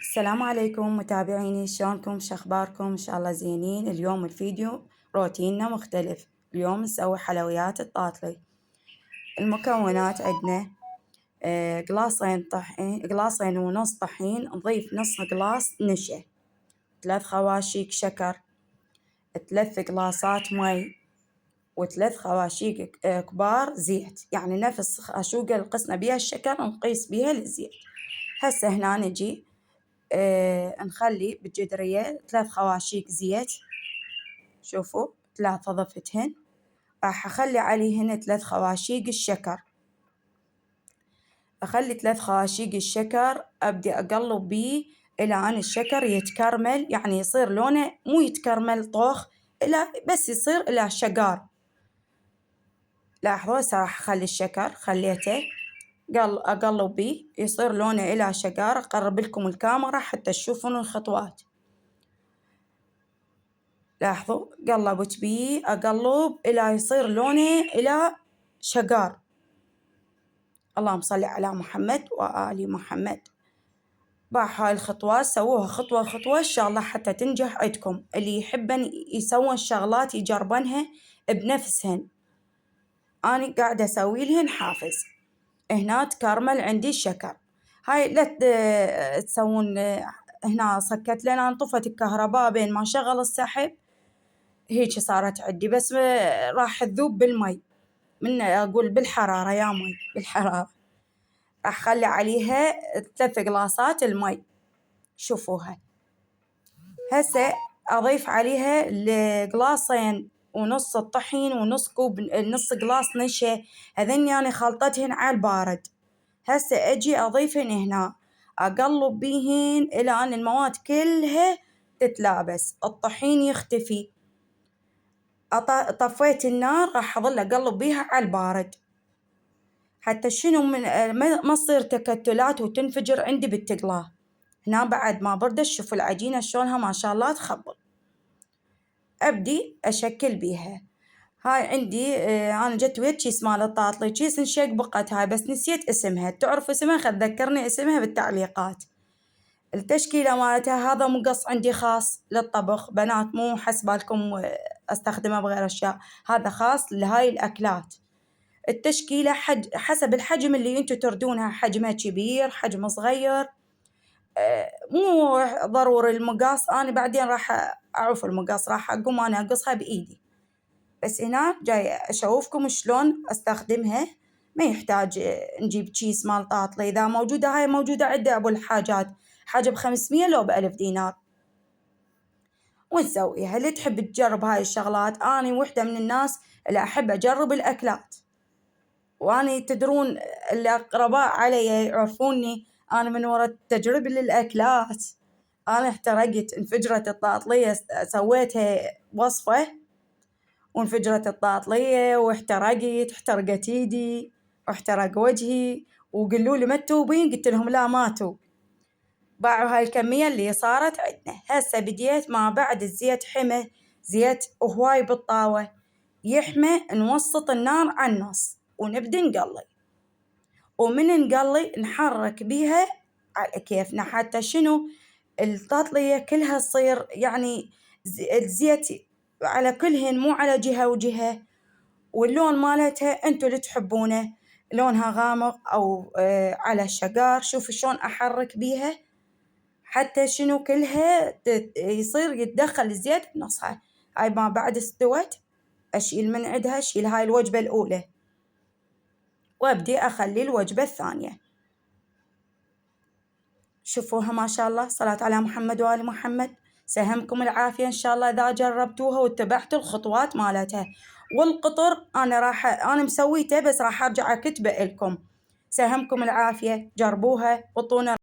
السلام عليكم متابعيني، شلونكم؟ شخباركم؟ إن شاء الله زينين. اليوم الفيديو روتيننا مختلف. اليوم نسوي حلويات الطاطلي. المكونات عندنا قلاصين ونص طحين، نضيف نص قلاص نشا، 3 خواشيق شكر، 3 قلاصات مي، و3 خواشيق كبار زيت، يعني نفس خاشوقة اللي قسنا بيها الشكر نقيس بيها الزيت. هسه هنا نجي نخلي بالجدرية 3 خواشيق زيت، شوفوا 3 ضفتهن. راح أخلي عليهن 3 خواشيق الشكر، أخلي 3 خواشيق الشكر أبدي أقلب بيه إلى أن الشكر يتكرمل، يعني يصير لونه مو يتكرمل طوخ، إلى بس يصير إلى شقار. لاحظوا هسه راح أخلي الشكر خليته أقلب بيه يصير لونه إلى شقار. أقرب لكم الكاميرا حتى تشوفون الخطوات. لاحظوا قلبت بيه أقلب إلى يصير لونه إلى شقار. اللهم صل على محمد وآل محمد. باع هاي الخطوات سووها خطوة خطوة إن شاء الله حتى تنجح عندكم. اللي يحبن يسوون شغلات يجربنها بنفسهن، أنا قاعدة أسوي لهن حافز. هنا تكرمل عندي الشكر. هاي لا تسوون هنا صكت لنا انطفت الكهرباء بين ما شغل السحب، هيك صارت عندي، بس راح تذوب بالمي، من أقول بالحرارة يا مي بالحرارة. راح أخلي عليها 3 قلاصات المي، شوفوها. هسه أضيف عليها القلاصين ونص الطحين ونص كوب نص قلاص نشا، هذين يعني خلطتهن على البارد. هسه أجي أضيفهن هنا، أقلب بيهن إلى أن المواد كلها تتلابس، الطحين يختفي. طفيت النار، راح أظل أقلب بيها على البارد حتى شنو من ما تصير تكتلات وتنفجر عندي بالتقلاه. هنا بعد ما بردت شوفوا العجينة شلونها ما شاء الله تخبل. أبدي أشكل بيها. هاي عندي أنا جت ويا كيس مال الطاطلي، كيس انشق بقت هاي، بس نسيت اسمها. تعرف اسمها؟ خل تذكرني اسمها بالتعليقات. التشكيلة مالتها هذا مقص عندي خاص للطبخ بنات، مو حسبالكم استخدمه بغير اشياء، هذا خاص لهاي الاكلات. التشكيلة حسب الحجم اللي انتو تردونها، حجمها كبير حجم صغير، مو ضروري المقاس. انا بعدين راح اعرف المقاس، راح اقوم انا اقصها بايدي. بس هنا جاي اشوفكم شلون استخدمها. ما يحتاج نجيب كيس مال طاطلي، اذا موجودة هاي موجودة عند ابو الحاجات، حاجة ب500 لو ب1000 دينار. ونسويها. اللي تحب تجرب هاي الشغلات، أنا وحدة من الناس اللي أحب أجرب الأكلات، وأنا تدرون الأقرباء علي يعرفوني أنا من وراء تجربة للأكلات. أنا احترقت، انفجرت الطاطلية، سويتها وصفة وانفجرت الطاطلية احترقت ايدي واحترق وجهي، وقالوا لي ما تتوبين؟ قلت لهم لا ما اتوب. باعوا هاي الكمية اللي صارت عندنا. هسه بديت ما بعد الزيت حمى، زيت هواي بالطاوة يحمى، نوسط النار على النص ونبدأ نقلي، ومن نقلي نحرك بيها على كيفنا حتى شنو الطاطلية كلها تصير يعني الزيت على كلهن، مو على جهة وجهة. واللون مالتها انتو اللي تحبونه، لونها غامق او على شقار. شوفوا شلون احرك بيها حتى شنو كلها يصير يتدخل الزيت بنصها. هاي ما بعد استوت أشيل من عندها، أشيل هاي الوجبة الأولى وأبدي أخلي الوجبة الثانية. شوفوها ما شاء الله، صلاة على محمد وآل محمد. سهمكم العافية إن شاء الله إذا جربتوها واتبعتوا الخطوات مالتها. والقطر أنا مسويته، بس راح أرجع أكتبه لكم. سهمكم العافية، جربوها وطونا.